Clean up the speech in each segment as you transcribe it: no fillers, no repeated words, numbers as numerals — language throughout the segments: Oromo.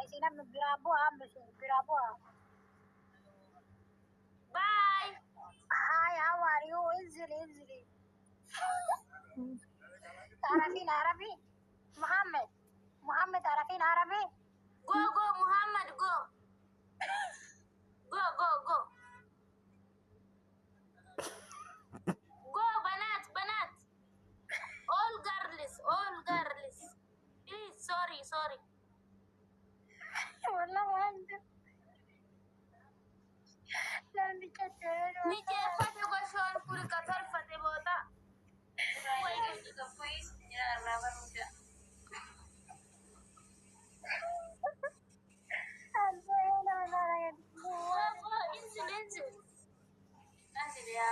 sila maggrabuha, grabuha. Bye. Hi, how are you? انزلي. تعرفين عربي؟ محمد تعرفين عربي؟ Go Muhammad go. Go. Go بنات. All girls. Please sorry. والله ما عندي. لا نكتر. Niche fate gwashon kuri katar fate bota. Wai ga fai ya rabar muja. Go inzil. Anzil ya.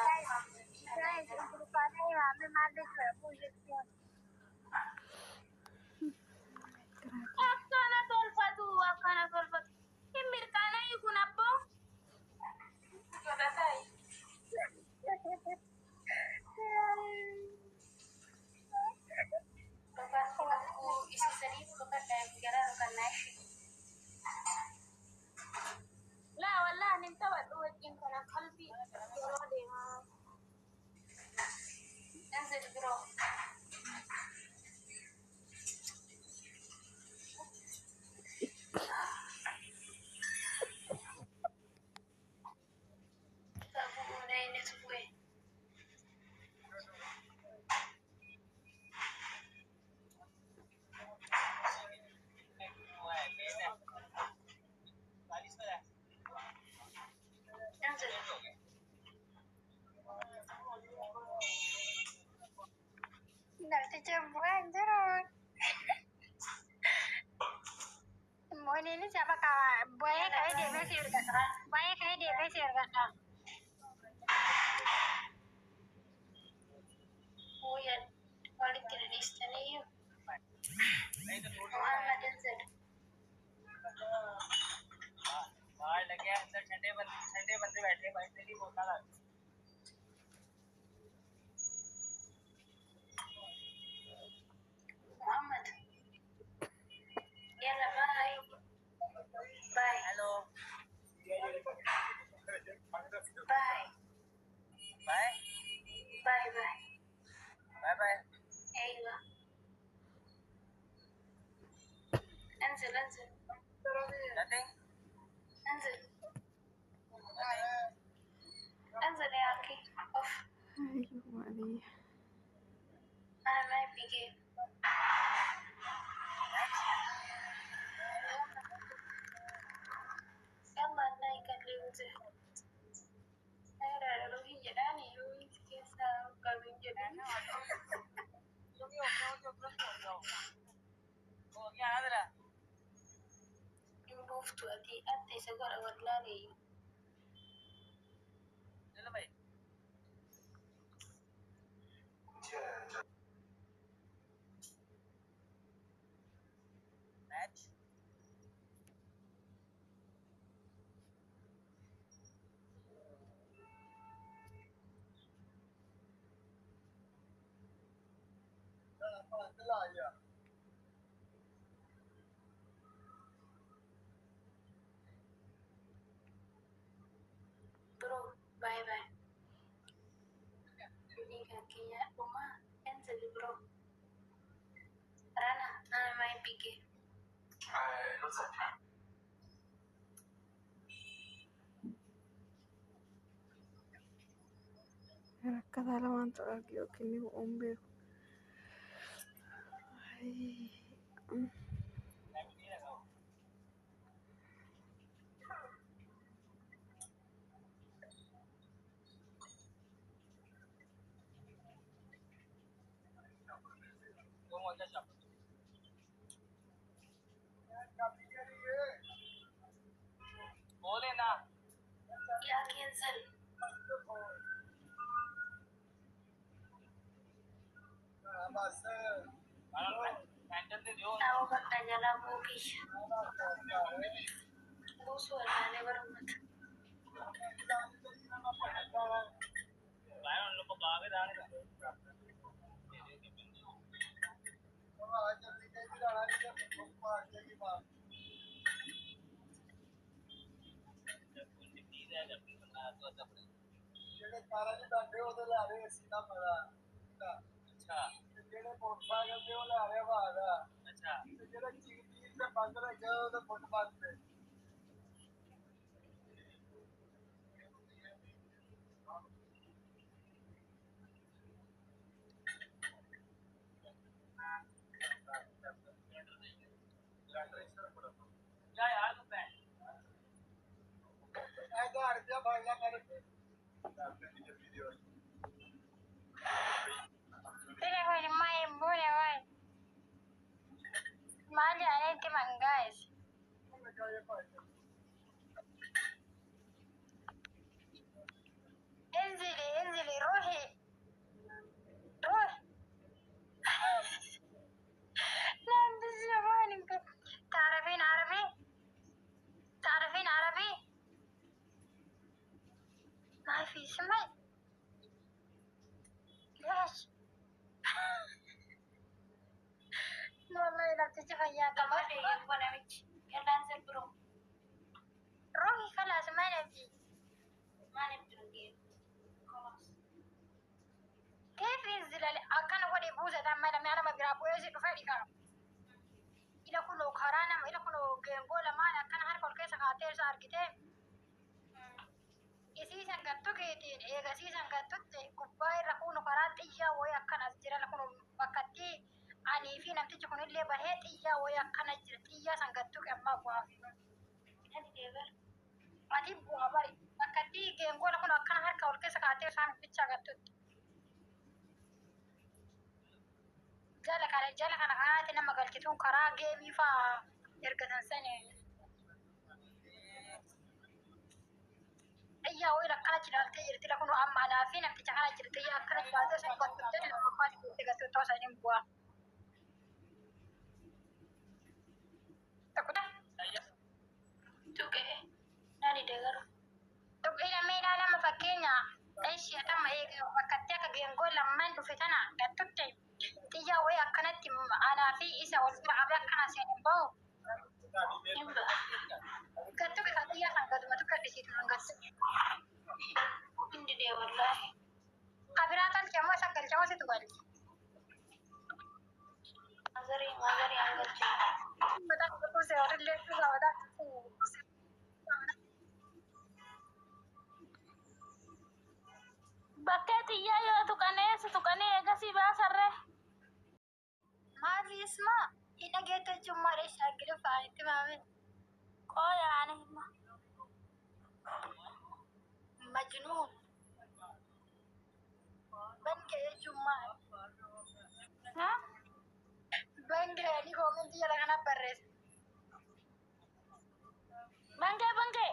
Akkana tolfatu. Himirkana yukun abbo. Godatai. Bapak aku isi serius bapak kayak kira bukan nasi. لا والله ننتبه توجين كان قلبي يرادي ما انزل برو تابو نين تبوي انزل لا تجمعان درون Mohon ini siapa kawan? Banyak kayak dia mesir kan? ويا والد الإستانية محمد انزل बाहर लगे अंदर ठंडे बंदे बैठे भाई तेरी बोतल आ محمد يلا باي हेलो باي ايوه انزل nothing انزل يا اخي اوف انا ما بيجي يلا نايك اللي وزه أنا لو هي جداني يوم كيسا قبل جداني Improve to at the Sagor our Larry. Match. Bro, bye. Ini kakinya rumah cancel bro. Rana, ana main pikir. Kada lamaan arki okini ombe. बोले ना क्या cancel tahu katanya lagu bis musuh ada berempat Pero bueno, my boy, Mali, I need man, guys. انزلي روحي روح. لا بس زماني تعرفين عربي؟ تعرفين عربي؟ ما في سمع. ليش؟ والله لا تتفيا كمان يبغى نمشي يلا انزل برو روحي خلاص ما نبي. ما نبي نجيب خلاص كيف ينزل كان هو يبوز دام ما انا ما بيرابو يزيد فادي كان إلى كله كرانا إلى كله جنبولا ما أنا كان هاركول كيس خاطر صار كده يسيسن كتو كيتين إيه يسيسن كتو كوباي ركونو كرات إياه ويا كان أسجرا لكونو بكتي أني في نمتي تكون اللي بهت إياه ويا كان أسجرا إياه سن كتو كم بوافي هذه ديفر أتي بوافي بكتي جنبولا كونو كان هاركول كيس خاطر سام بيتشا كتو جالك أنا قاعد إنما قلت تون كرا جيمي فا يركض سنة iya wai lakkana jilaalte jirti lakkunu amma anaafi namticha kana jirti yaa akkana jilaalte san gottutte lakkufaan jirti gattu toosa inin bu'a. Tokkudha. tuke nani degar Tokkila miidhaa lama fakkeenya ishee tamma bakkattee akka geengoo lamman dhufe tana gattutte xiyyaa wai akkanatti anaafi isa wal bira qabee akkana seenin bahu. imba Gattu isa xiyyaa san gaduma tukka dhisiitu nan gattu. indi de wallahi Kabiraa tolchee moo isa galchee moo situ galche? mazari angalchi Mataa kutusee warrillee dhugaa mataa kutusee. bakkee xiyyaa yoo tuqanee egasii baasarre Maafi isma hidha geettachummaa dheeshaa gidu faanitti maamin. qooyaani hima Majnuun. Bangee jechuun maal? ha Bangee ni koominti jala kana barreessa. bangee Bangee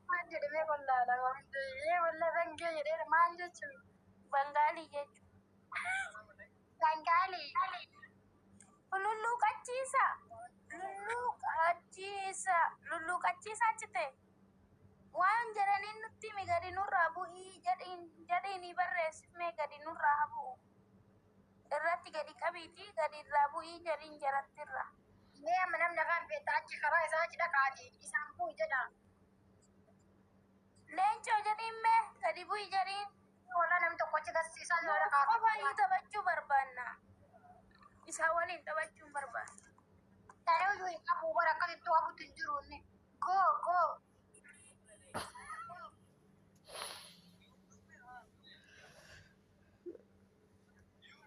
maal jedhamee qollaala koominti walla bangee jedhee maal jechuun? bangaalii jechu Bangaalii. lulluuqachiisa achite waan jedhaniin nutti mi gadi nurraa bu'ii jedhiini barreessifne gadi nurraa habu'u irratti gadi qabiiti gadi irraa bu'ii jedhiin jarattirra Mee amma namni afaan beektaa achi karaa isaa achi dhaqaati isaan bu'u jedha. leencoo jedhiin mee gadi bu'ii jedhiin Walla namni tokko achi garsiisaa jira qofa dhaqaati. iyyuu taphachuu barbaanna isaa waliin taphachuun barbaanna Tarii iyyuu hin qabu bara akkasitti wabutti hin jiru inni. Go.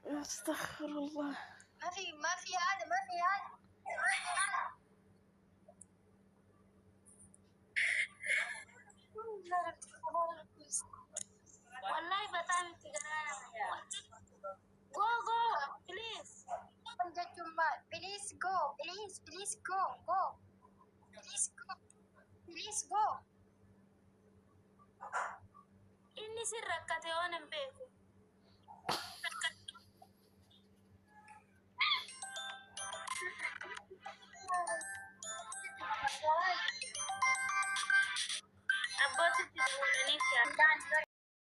أستغفر الله. ما في هذا. wallahi bataan itti garaana go please jechuun maal? Please go. inni sin rakkate oon hin beeku